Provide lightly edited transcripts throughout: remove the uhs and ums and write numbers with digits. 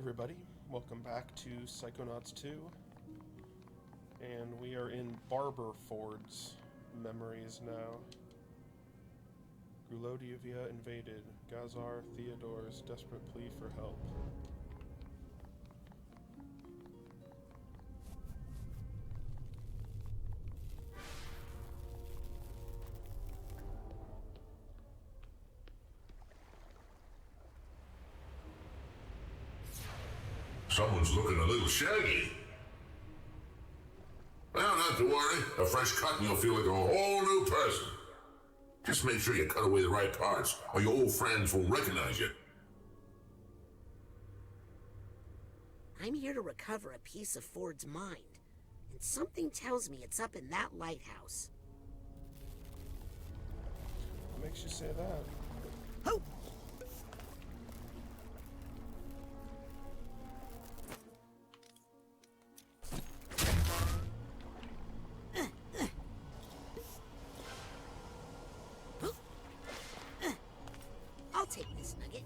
everybody, welcome back to Psychonauts 2, and we are in Barber Ford's memories now. Grulodiavia invaded, Gazar Theodore's desperate plea for help. Someone's looking a little shaggy. Well, not to worry. A fresh cut and you'll feel like a whole new person. Just make sure you cut away the right parts, or your old friends won't recognize you. I'm here to recover a piece of Ford's mind, and something tells me it's up in that lighthouse. What makes you say that? Ho! I'll take this nugget.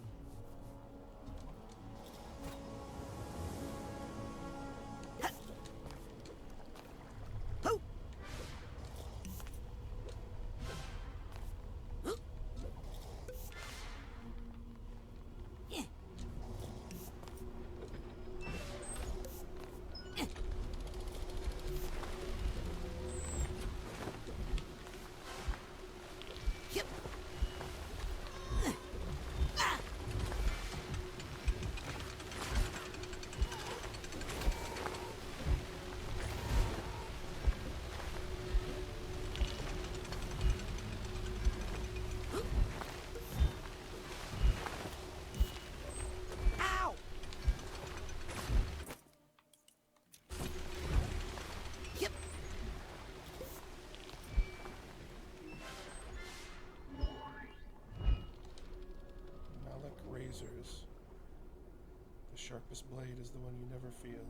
Ho! Razors. The sharpest blade is the one you never feel.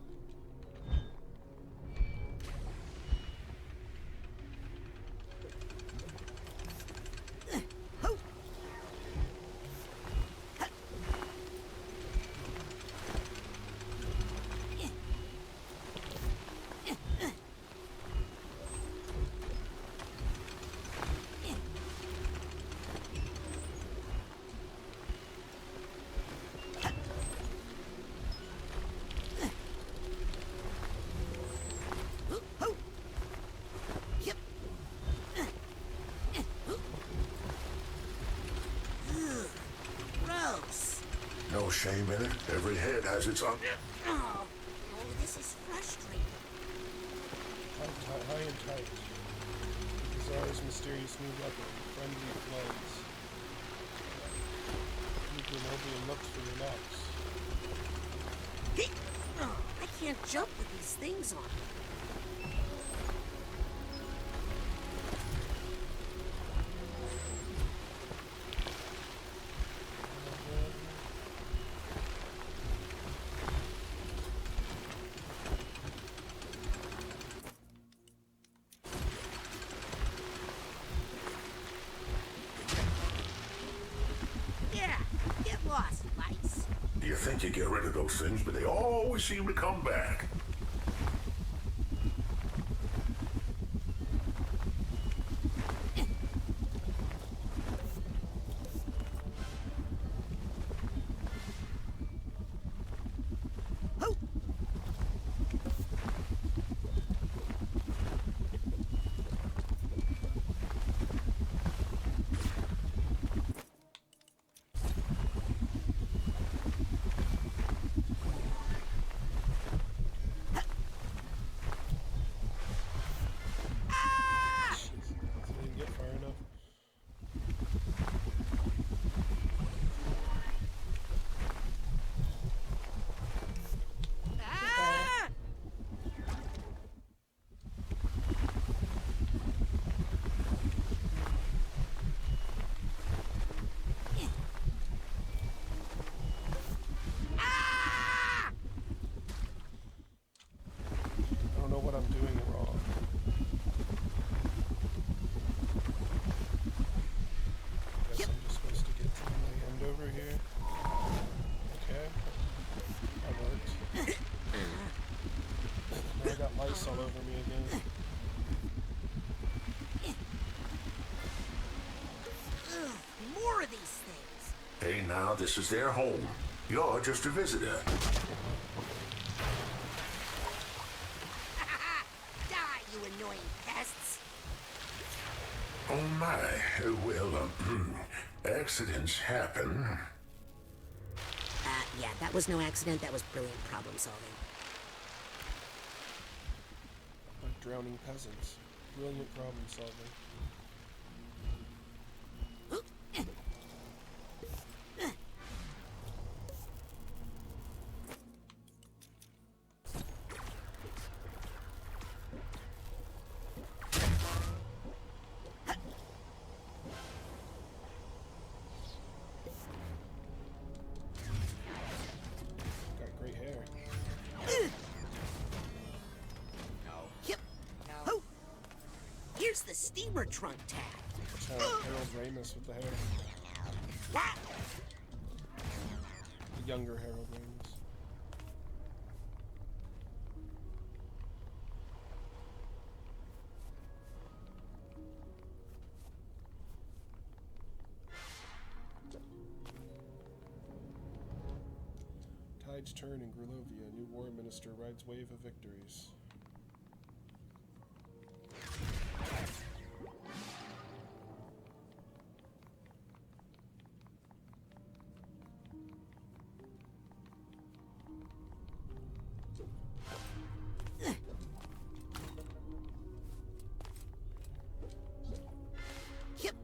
No shame in it. Every head has its own. Oh, this is frustrating. High and tight. Gazar's mysterious new weapon, friendly flames. You can only look for your knocks. I can't jump with these things on me. Get lost, lights. You think you get rid of those things, but they always seem to come back. ice all over me again. Ugh, more of these things. Hey, now, this is their home. You're just a visitor. Die, you annoying pests. Oh, my. Well, accidents happen. Yeah, that was no accident. That was brilliant problem solving. Like drowning peasants. Brilliant problem solving. Got great hair. Yep. Oh, here's the steamer trunk tag. Harold Ramis with the hair. Wow. The younger Harold Ramis. Tides turn in Grulovia. New war minister rides wave of victories. Yep.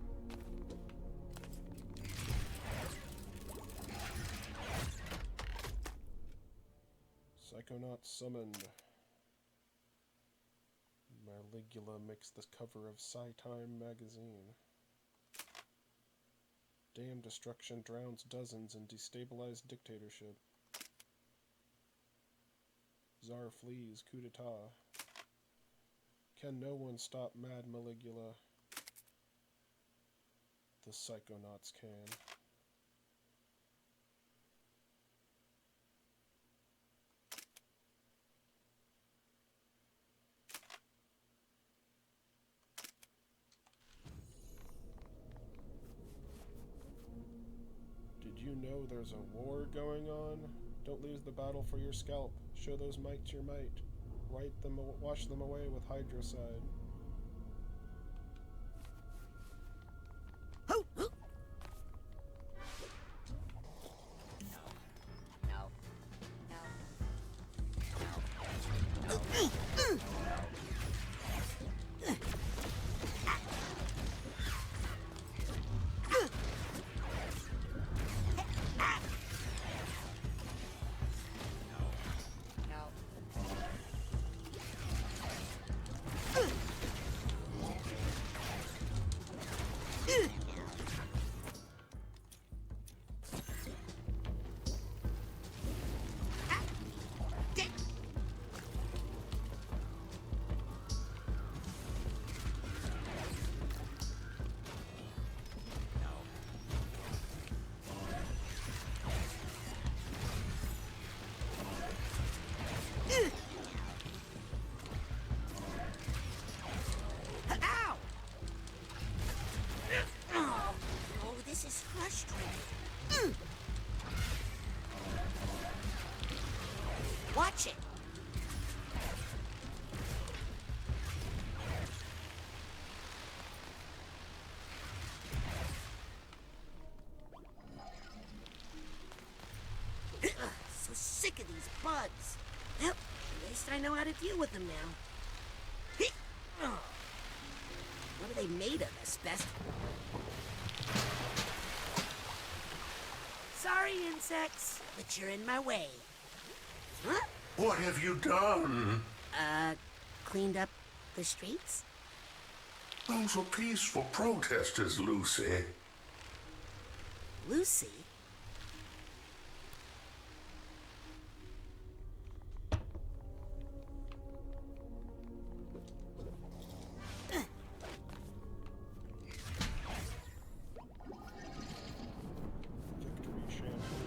Psychonauts summoned. Maliglua makes the cover of Psytime magazine. Dam destruction drowns dozens in destabilized dictatorship. Tsar flees coup d'etat. Can no one stop Mad Maliglua? The Psychonauts can. Did you know there's a war going on? Don't lose the battle for your scalp. Show those mites your might. Wash them away with hydrocide. Oh, oh. Ow! Oh, this is frustrating. Watch it. So sick of these bugs. Well, at least I know how to deal with them now. What are they made of, asbestos? Sorry, insects, but you're in my way. Huh? What have you done? Cleaned up the streets? Those were peaceful protesters, Lucy. Lucy? Victory Shameful.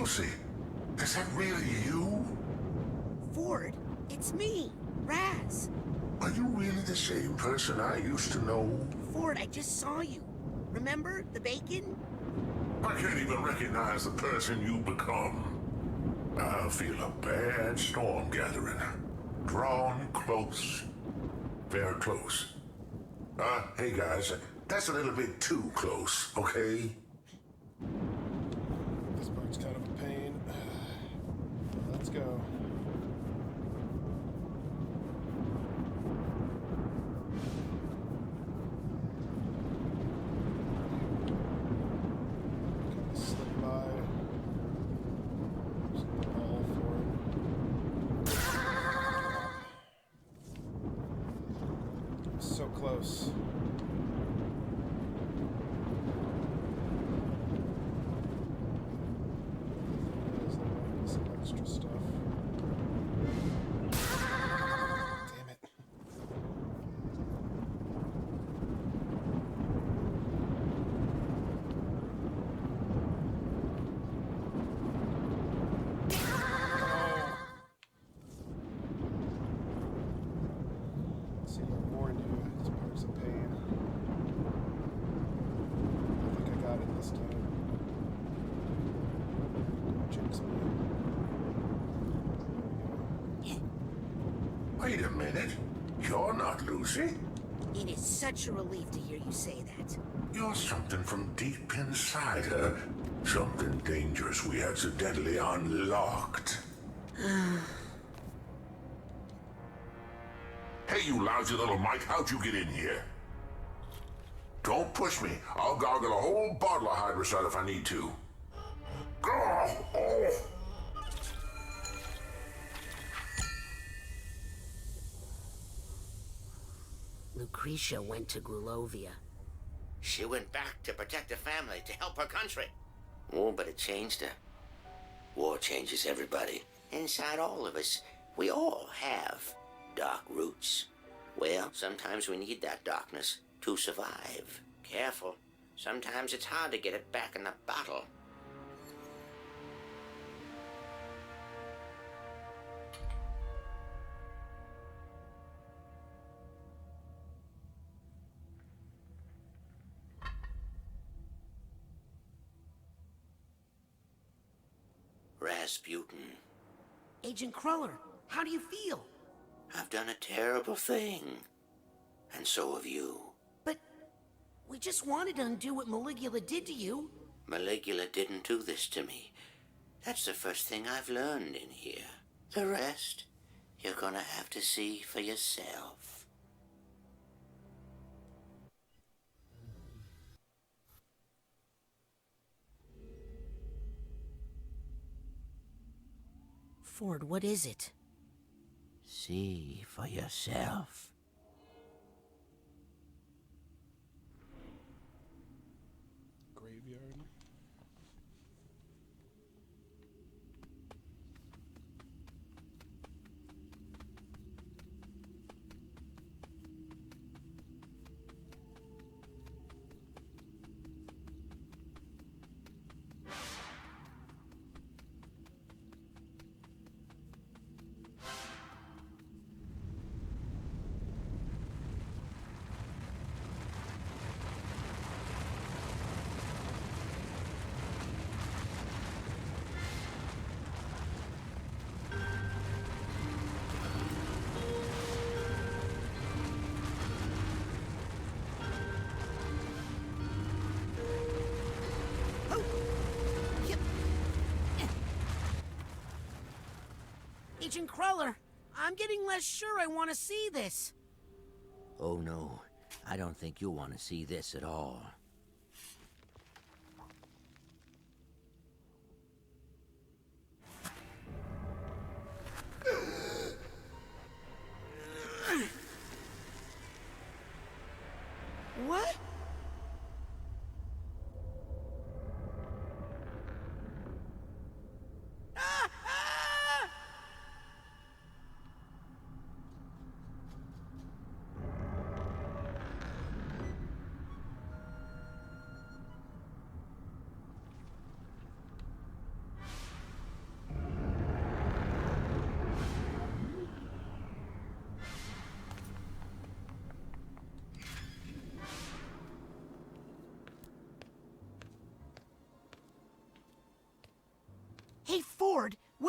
Lucy, is that really you? Ford, it's me, Raz. Are you really the same person I used to know? Ford, I just saw you. Remember the bacon? I can't even recognize the person you become. I feel a bad storm gathering. Drawn close. Very close. Hey guys, that's a little bit too close, okay? This bird's kind of a pain. Let's go. Slip by. There's the ball for it. So close. Some extra stuff. Damn it. See, I warned you. This part's a pain. I think I got it this time. Don't jinx me. Wait a minute. You're not Lucy. It is such a relief to hear you say that. You're something from deep inside her. Something dangerous we accidentally unlocked. Hey, you lousy little Mike, how'd you get in here? Don't push me. I'll gargle a whole bottle of hydrocide if I need to. Oh. Lucretia went to Grulovia. She went back to protect her family, to help her country. Oh, but it changed her. War changes everybody. Inside all of us, we all have dark roots. Well, sometimes we need that darkness to survive. Careful. Sometimes it's hard to get it back in the bottle. Rasputin. Agent Cruller, how do you feel? I've done a terrible thing. And so have you. But we just wanted to undo what Maligula did to you. Maliglua didn't do this to me. That's the first thing I've learned in here. The rest, you're gonna have to see for yourself. Ford, what is it? See for yourself. Graveyard. Agent Cruller, I'm getting less sure I want to see this. Oh no, I don't think you'll want to see this at all. What? Ah! Ah!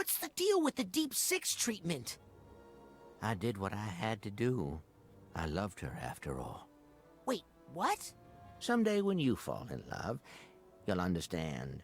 What's the deal with the Deep Six treatment? I did what I had to do. I loved her after all. Wait, what? Someday when you fall in love, you'll understand.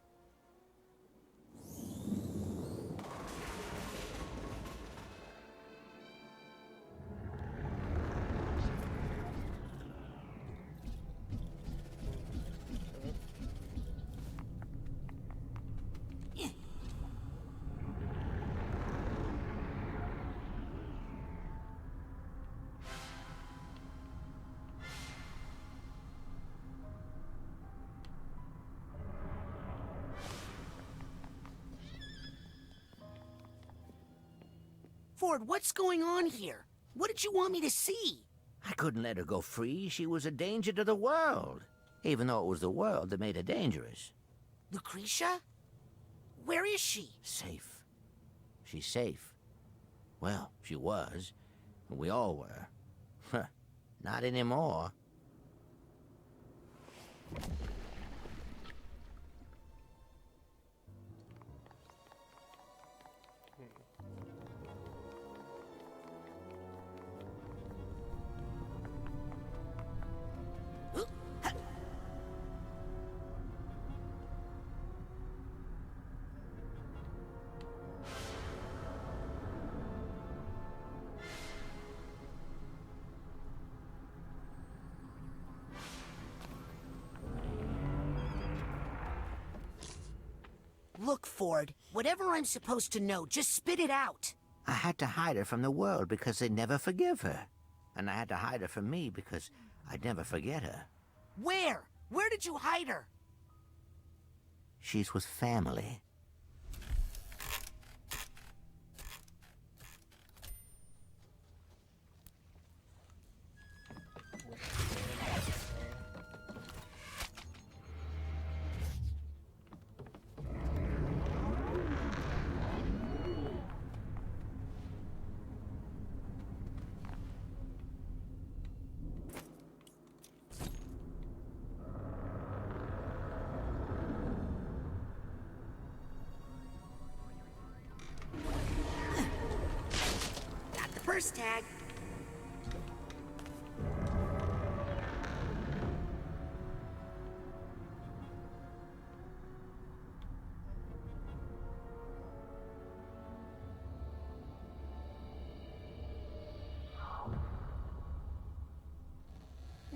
Ford, what's going on here? What did you want me to see? I couldn't let her go free. She was a danger to the world. Even though it was the world that made her dangerous. Lucretia? Where is she? Safe. She's safe. Well, she was. We all were. Huh. Not anymore. Look, Ford, whatever I'm supposed to know, just spit it out. I had to hide her from the world because they'd never forgive her. And I had to hide her from me because I'd never forget her. Where? Where did you hide her? She's with family. First tag.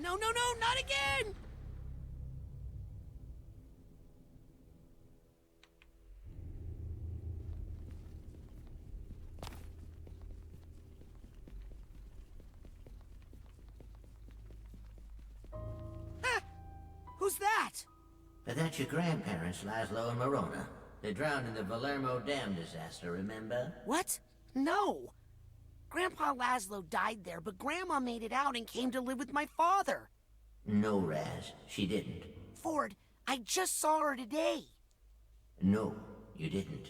No, not again! Who's that? That's your grandparents, Laszlo and Morona. They drowned in the Palermo Dam disaster, remember? What? No. Grandpa Laszlo died there, but Grandma made it out and came to live with my father. No, Raz, she didn't. Ford, I just saw her today. No, you didn't.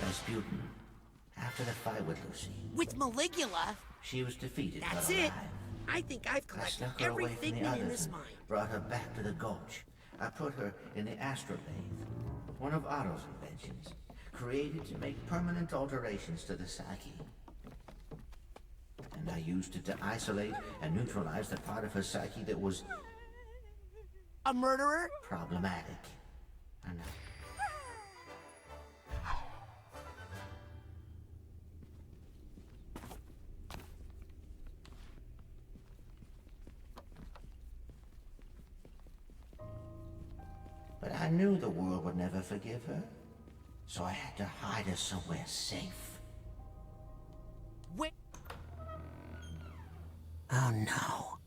Rasputin, after the fight with Lucy. With Maliglua? She was defeated. That's but it. alive. I think I've I collected snuck her every away from the figment in others this and mine. brought her back to the gulch. I put her in the astrolabe, one of Otto's inventions, created to make permanent alterations to the psyche. And I used it to isolate and neutralize the part of her psyche that was A murderer? problematic. And But I knew the world would never forgive her, so I had to hide her somewhere safe. Wait. Oh no.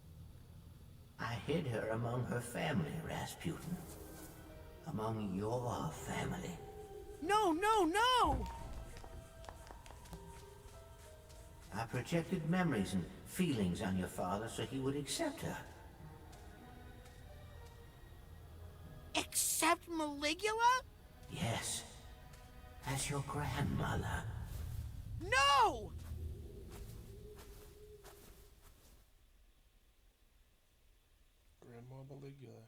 I hid her among her family, Rasputin. Among your family. No! I projected memories and feelings on your father so he would accept her. Except Maliglua? Yes. As your grandmother. No! Maliglua.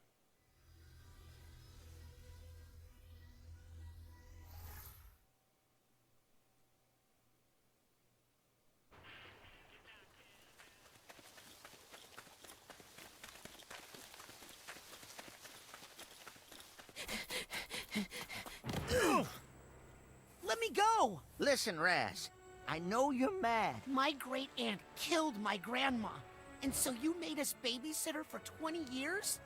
Let me go! Listen, Raz. I know you're mad. My great aunt killed my grandma. And so you made us babysitter for 20 years?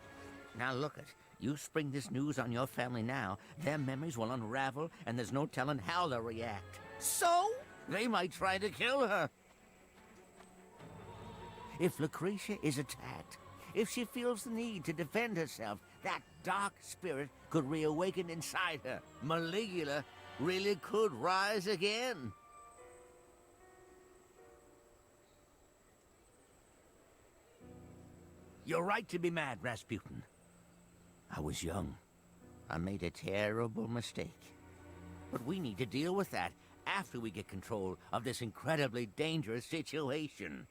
Now look it. You spring this news on your family now, their memories will unravel, and there's no telling how they'll react. So? They might try to kill her. If Lucretia is attacked, if she feels the need to defend herself, that dark spirit could reawaken inside her. Maliglua really could rise again. You're right to be mad, Rasputin. I was young. I made a terrible mistake. But we need to deal with that after we get control of this incredibly dangerous situation.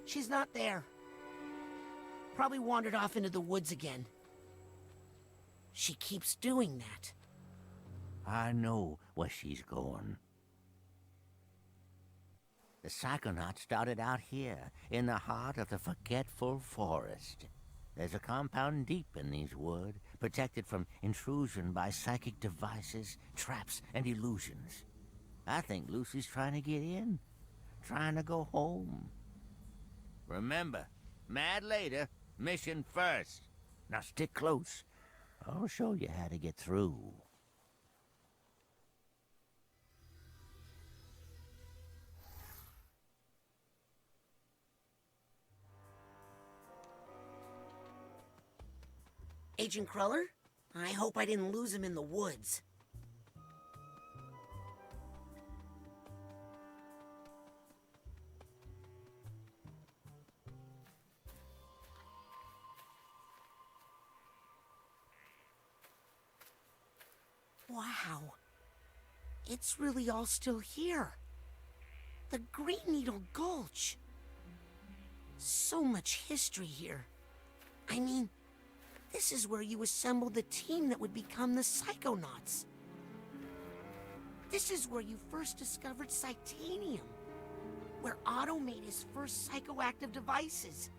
She's not there. Probably wandered off into the woods again. She keeps doing that. I know where she's going. The Psychonauts started out here, in the heart of the forgetful forest. There's a compound deep in these woods, protected from intrusion by psychic devices, traps, and illusions. I think Lucy's trying to get in, trying to go home. Remember, mad later, mission first. Now stick close. I'll show you how to get through. Agent Cruller? I hope I didn't lose him in the woods. Wow. It's really all still here. The Green Needle Gulch. So much history here. I mean, this is where you assembled the team that would become the Psychonauts. This is where you first discovered Psytanium. Where Otto made his first psychoactive devices.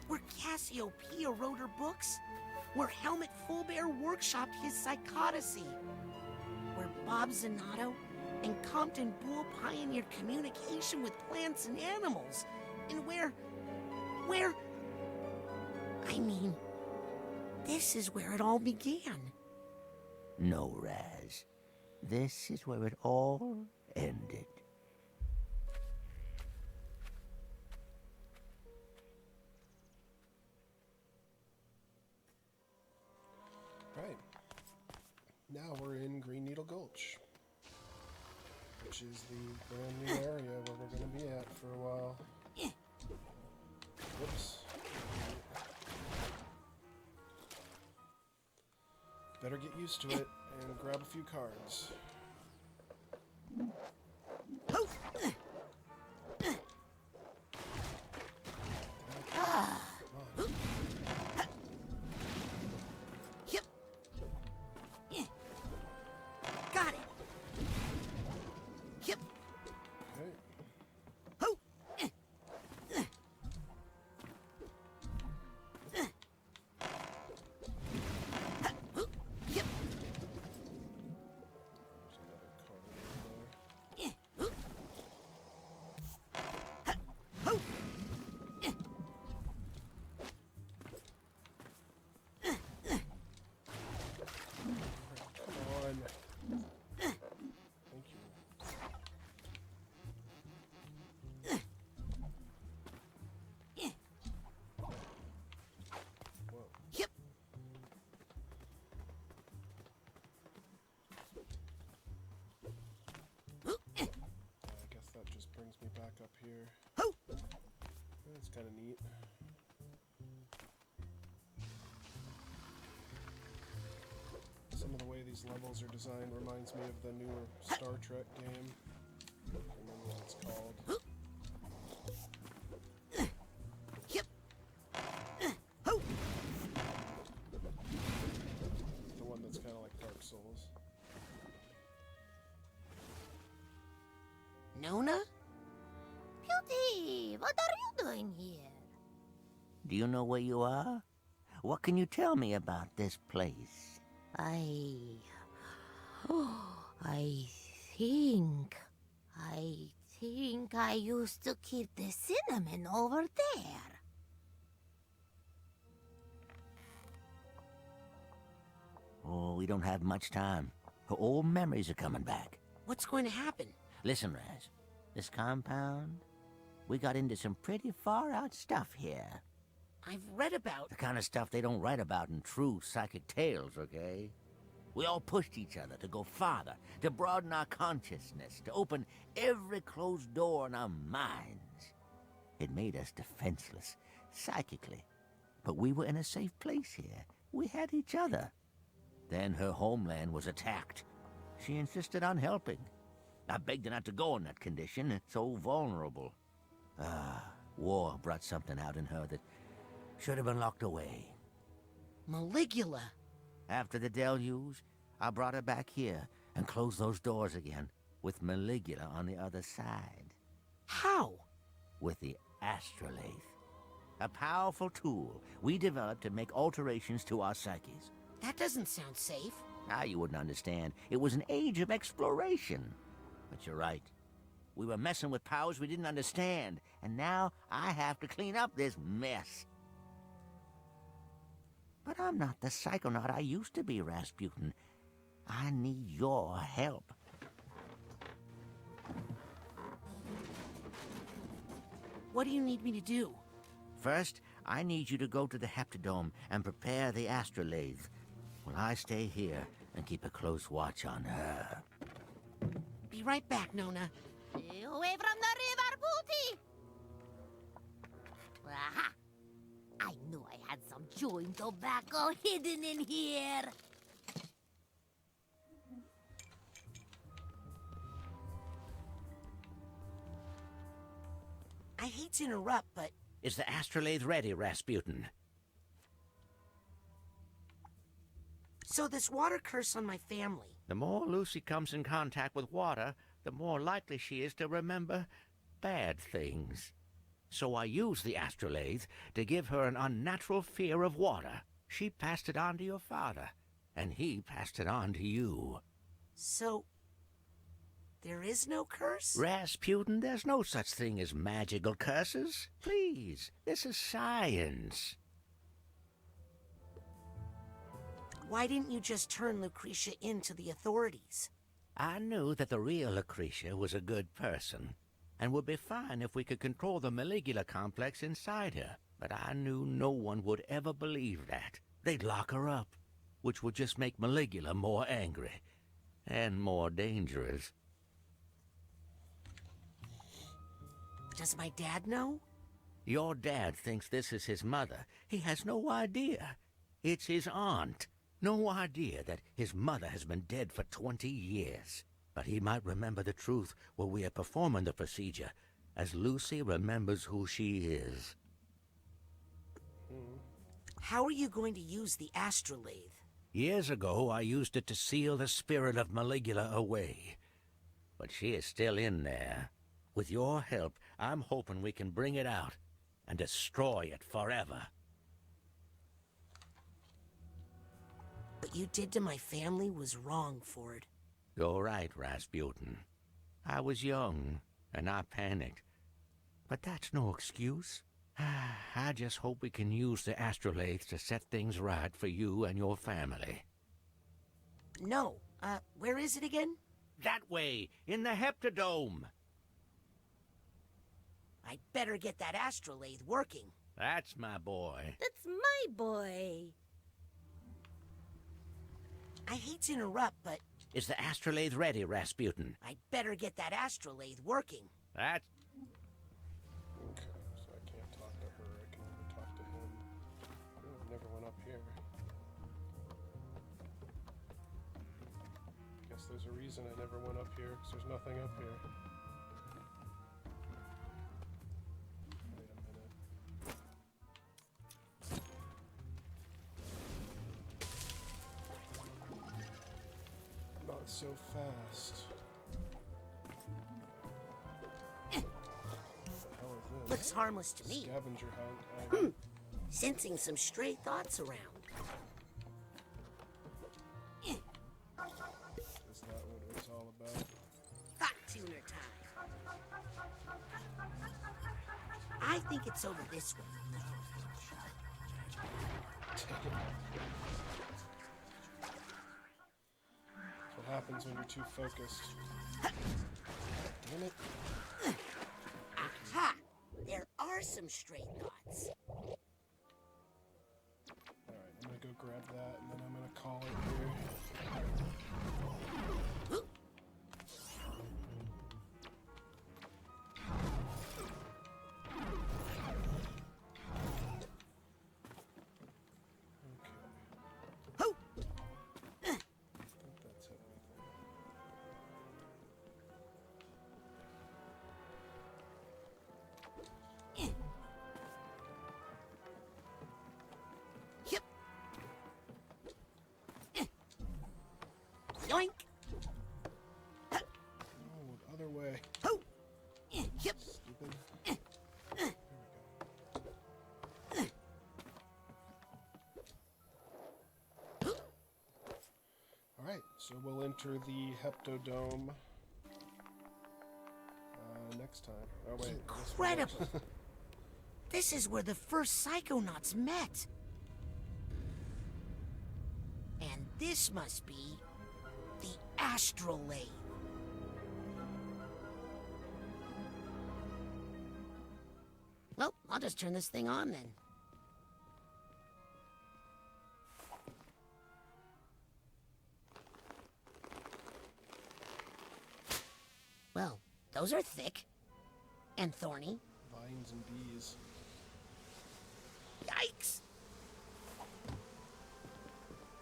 Where Cassiopeia wrote her books. Where Helmut Fullbear workshopped his psychodicy. Where Bob Zanotto and Compton Boole pioneered communication with plants and animals. And where... I mean, this is where it all began. No, Raz. This is where it all ended. Right. Now we're in Green Needle Gulch, which is the brand new area where we're going to be at for a while. Whoops. Better get used to it and grab a few cards. Yep. Got it. Yep. Okay. Yep. There's another card in there. Come on. Thank you. Whoa. Yep. I guess that just brings me back up here. That's kind of neat. Some of the way these levels are designed reminds me of the newer Star Trek game. I remember what it's called. Yep. Oh. The one that's kind of like Dark Souls. Nona? Beauty, what are you doing here? Do you know where you are? What can you tell me about this place? I think I used to keep the cinnamon over there. Oh, we don't have much time. Her old memories are coming back. What's going to happen? Listen, Raz. This compound, we got into some pretty far-out stuff here. I've read about... The kind of stuff they don't write about in true psychic tales, okay? We all pushed each other to go farther, to broaden our consciousness, to open every closed door in our minds. It made us defenseless, psychically. But we were in a safe place here. We had each other. Then her homeland was attacked. She insisted on helping. I begged her not to go in that condition. It's so vulnerable. War brought something out in her that should have been locked away. Maligula. After the deluge, I brought her back here and closed those doors again, with Maliglua on the other side. How? With the astrolabe. A powerful tool we developed to make alterations to our psyches. That doesn't sound safe. Now you wouldn't understand. It was an age of exploration. But you're right. We were messing with powers we didn't understand, and now I have to clean up this mess. But I'm not the psychonaut I used to be, Rasputin. I need your help. What do you need me to do? First, I need you to go to the Heptadome and prepare the astrolabe, while I stay here and keep a close watch on her. Be right back, Nona. Stay away from the river, Beauty! Aha! I knew I had some chewing tobacco hidden in here. I hate to interrupt, but... Is the astrolabe ready, Rasputin? So this water curse on my family. The more Lucy comes in contact with water, the more likely she is to remember bad things. So I used the astrolabe to give her an unnatural fear of water. She passed it on to your father, and he passed it on to you. So... there is no curse? Rasputin, there's no such thing as magical curses. Please, this is science. Why didn't you just turn Lucretia in to the authorities? I knew that the real Lucretia was a good person, and would be fine if we could control the Maliglua complex inside her. But I knew no one would ever believe that. They'd lock her up, which would just make Maliglua more angry and more dangerous. Does my dad know? Your dad thinks this is his mother. He has no idea. It's his aunt. No idea that his mother has been dead for 20 years. But he might remember the truth while we are performing the procedure, as Lucy remembers who she is. How are you going to use the astrolabe? Years ago, I used it to seal the spirit of Maliglua away. But she is still in there. With your help, I'm hoping we can bring it out and destroy it forever. What you did to my family was wrong, Ford. You're right, Rasputin. I was young, and I panicked. But that's no excuse. I just hope we can use the astrolabe to set things right for you and your family. No. Where is it again? That way, in the Heptadome. I'd better get that astrolabe working. That's my boy. That's my boy. I hate to interrupt, but... Is the astrolabe ready, Rasputin? I'd better get that astrolabe working. That's... Okay, so I can't talk to her. I can only talk to him. Oh, I never went up here. Guess there's a reason I never went up here, because there's nothing up here. so fast? What the hell is this? Looks harmless to me. Scavenger hunt. Sensing some stray thoughts around. Is that what it was all about? Thought tuner time. I think it's over this way. That's what happens when you're too focused. Damn it. Aha! There are some stray thoughts. Alright, I'm gonna go grab that and then I'm gonna call it here. Ho! I think that's everything. Yep. Yoink. Oh, the other way. Ho! Yep. Stupid. There we go. Alright, so we'll enter the Heptodome next time. Oh, wait. I guess we won't. Incredible. This is where the first Psychonauts met. And this must be the Astral Lathe. Well, I'll just turn this thing on then. Well, those are thick and thorny. Vines and bees. Yikes!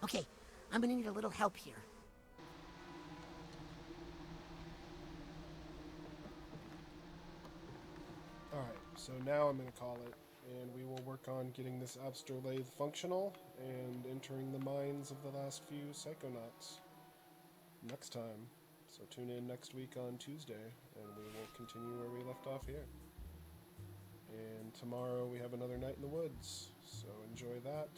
Okay, I'm gonna need a little help here. Alright, so now I'm going to call it, and we will work on getting this Astral Lathe functional and entering the minds of the last few Psychonauts next time. So tune in next week on Tuesday, and we will continue where we left off here. And tomorrow we have another night in the woods, so enjoy that.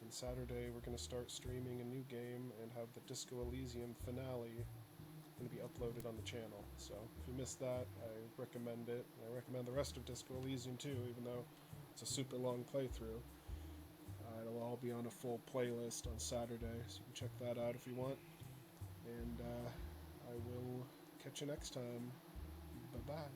And Saturday we're going to start streaming a new game and have the Disco Elysium finale going to be uploaded on the channel. So if you missed that, I recommend it. And I recommend the rest of Disco Elysium too, even though it's a super long playthrough. It'll all be on a full playlist on Saturday, so you can check that out if you want. And I will catch you next time. Bye-bye.